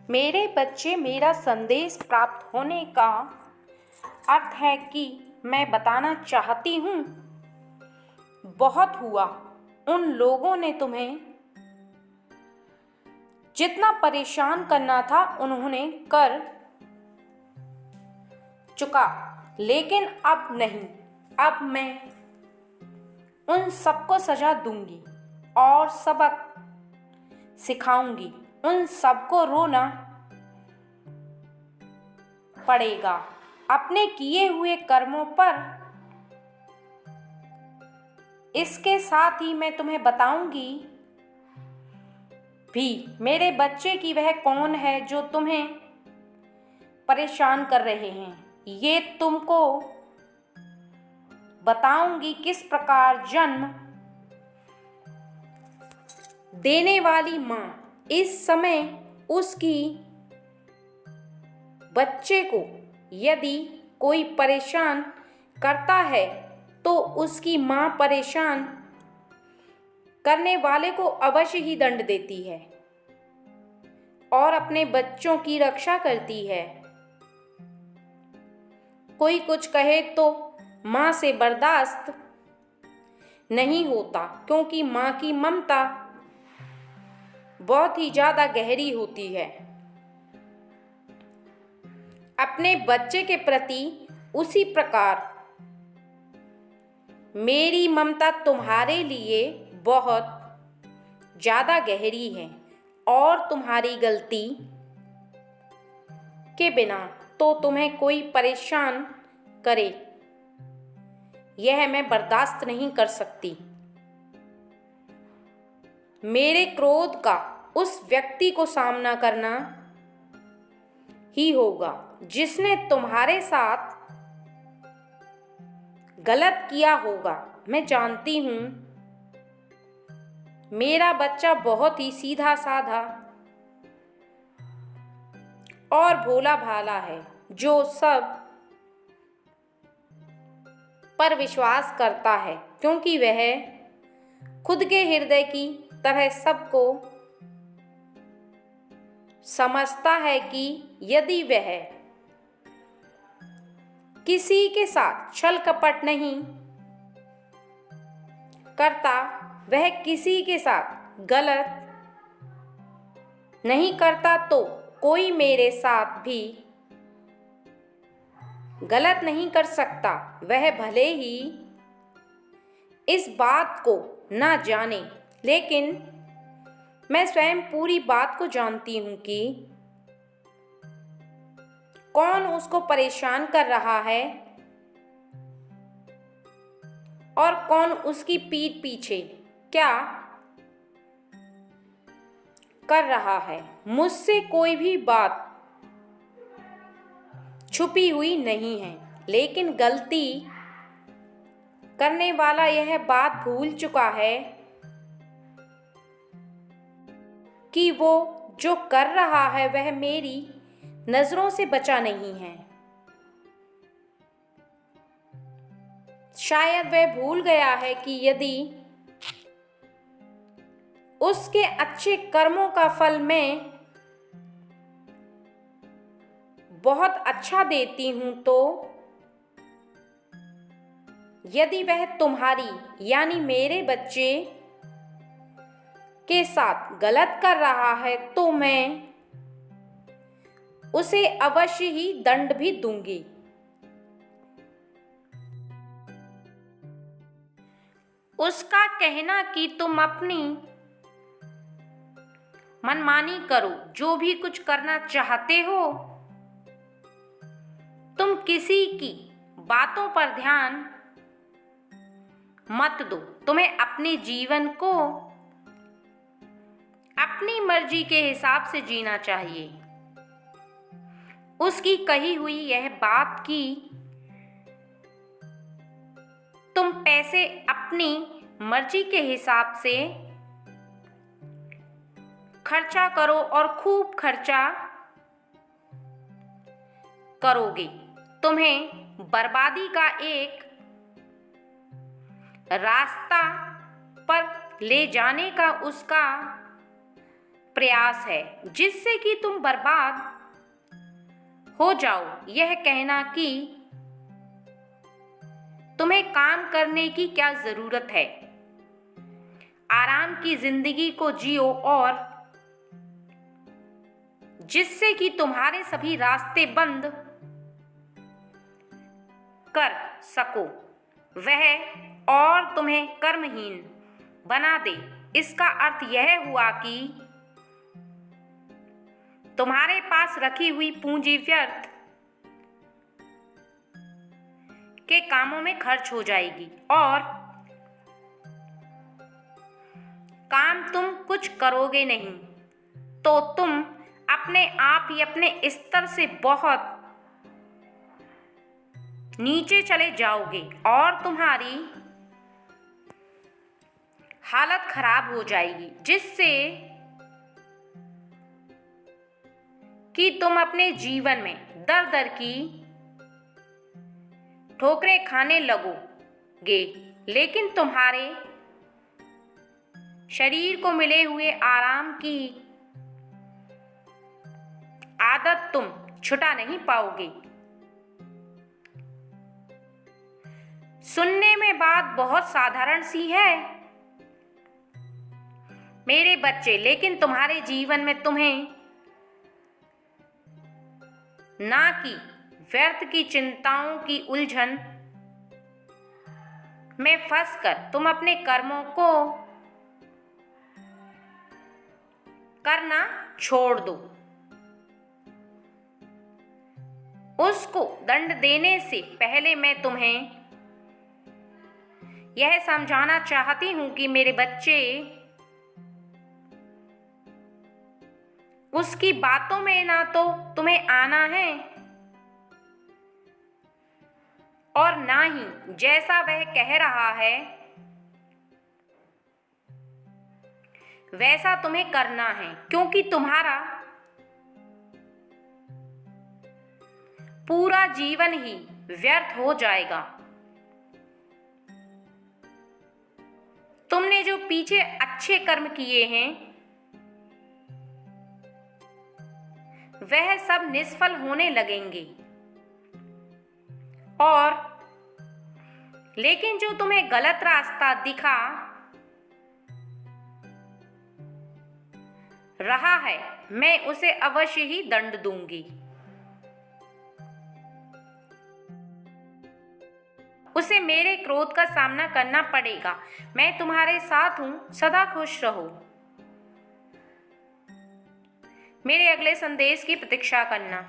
मेरे बच्चे, मेरा संदेश प्राप्त होने का अर्थ है कि मैं बताना चाहती हूँ, बहुत हुआ। उन लोगों ने तुम्हें जितना परेशान करना था उन्होंने कर चुका, लेकिन अब नहीं। अब मैं उन सबको सजा दूंगी और सबक सिखाऊंगी। उन सबको रोना पड़ेगा अपने किए हुए कर्मों पर। इसके साथ ही मैं तुम्हें बताऊंगी भी, मेरे बच्चे, की वह कौन है जो तुम्हें परेशान कर रहे हैं। ये तुमको बताऊंगी किस प्रकार जन्म देने वाली माँ इस समय उसकी बच्चे को यदि कोई परेशान करता है तो उसकी माँ परेशान करने वाले को अवश्य ही दंड देती है और अपने बच्चों की रक्षा करती है। कोई कुछ कहे तो माँ से बर्दाश्त नहीं होता, क्योंकि माँ की ममता बहुत ही ज़्यादा गहरी होती है। अपने बच्चे के प्रति उसी प्रकार मेरी ममता तुम्हारे लिए बहुत ज़्यादा गहरी है, और तुम्हारी गलती के बिना तो तुम्हें कोई परेशान करे, यह मैं बर्दाश्त नहीं कर सकती। मेरे क्रोध का उस व्यक्ति को सामना करना ही होगा जिसने तुम्हारे साथ गलत किया होगा। मैं जानती हूँ मेरा बच्चा बहुत ही सीधा साधा और भोला भाला है, जो सब पर विश्वास करता है, क्योंकि वह खुद के हृदय की तरह सबको समझता है कि यदि वह किसी के साथ छल कपट नहीं करता, वह किसी के साथ गलत नहीं करता, तो कोई मेरे साथ भी गलत नहीं कर सकता। वह भले ही इस बात को ना जाने, लेकिन मैं स्वयं पूरी बात को जानती हूँ कि कौन उसको परेशान कर रहा है और कौन उसकी पीठ पीछे क्या कर रहा है। मुझसे कोई भी बात छुपी हुई नहीं है, लेकिन गलती करने वाला यह बात भूल चुका है कि वो जो कर रहा है वह मेरी नजरों से बचा नहीं है। शायद वह भूल गया है कि यदि उसके अच्छे कर्मों का फल मैं बहुत अच्छा देती हूं, तो यदि वह तुम्हारी यानी मेरे बच्चे के साथ गलत कर रहा है तो मैं उसे अवश्य ही दंड भी दूंगी। उसका कहना कि तुम अपनी मनमानी करो, जो भी कुछ करना चाहते हो, तुम किसी की बातों पर ध्यान मत दो। तुम्हें अपने जीवन को अपनी मर्जी के हिसाब से जीना चाहिए। उसकी कही हुई यह बात कि तुम पैसे अपनी मर्जी के हिसाब से खर्चा करो और खूब खर्चा करोगे, तुम्हें बर्बादी का एक रास्ता पर ले जाने का उसका प्रयास है जिससे कि तुम बर्बाद हो जाओ। यह कहना कि तुम्हें काम करने की क्या जरूरत है। आराम की जिंदगी को जियो और जिससे कि तुम्हारे सभी रास्ते बंद कर सको वह और तुम्हें कर्महीन बना दे। इसका अर्थ यह हुआ कि तुम्हारे पास रखी हुई पूंजी व्यर्थ के कामों में खर्च हो जाएगी और काम तुम कुछ करोगे नहीं तो तुम अपने आप ही अपने स्तर से बहुत नीचे चले जाओगे और तुम्हारी हालत खराब हो जाएगी, जिससे कि तुम अपने जीवन में दर दर की ठोकरें खाने लगोगे। लेकिन तुम्हारे शरीर को मिले हुए आराम की आदत तुम छुटा नहीं पाओगे। सुनने में बात बहुत साधारण सी है मेरे बच्चे, लेकिन तुम्हारे जीवन में तुम्हें ना कि व्यर्थ की चिंताओं की उलझन में फंसकर तुम अपने कर्मों को करना छोड़ दो। उसको दंड देने से पहले मैं तुम्हें यह समझाना चाहती हूं कि मेरे बच्चे, उसकी बातों में ना तो तुम्हें आना है और ना ही जैसा वह कह रहा है वैसा तुम्हें करना है, क्योंकि तुम्हारा पूरा जीवन ही व्यर्थ हो जाएगा। तुमने जो पीछे अच्छे कर्म किए हैं वह सब निष्फल होने लगेंगे और लेकिन जो तुम्हें गलत रास्ता दिखा रहा है मैं उसे अवश्य ही दंड दूंगी। उसे मेरे क्रोध का सामना करना पड़ेगा। मैं तुम्हारे साथ हूं, सदा खुश रहो। मेरे अगले संदेश की प्रतीक्षा करना।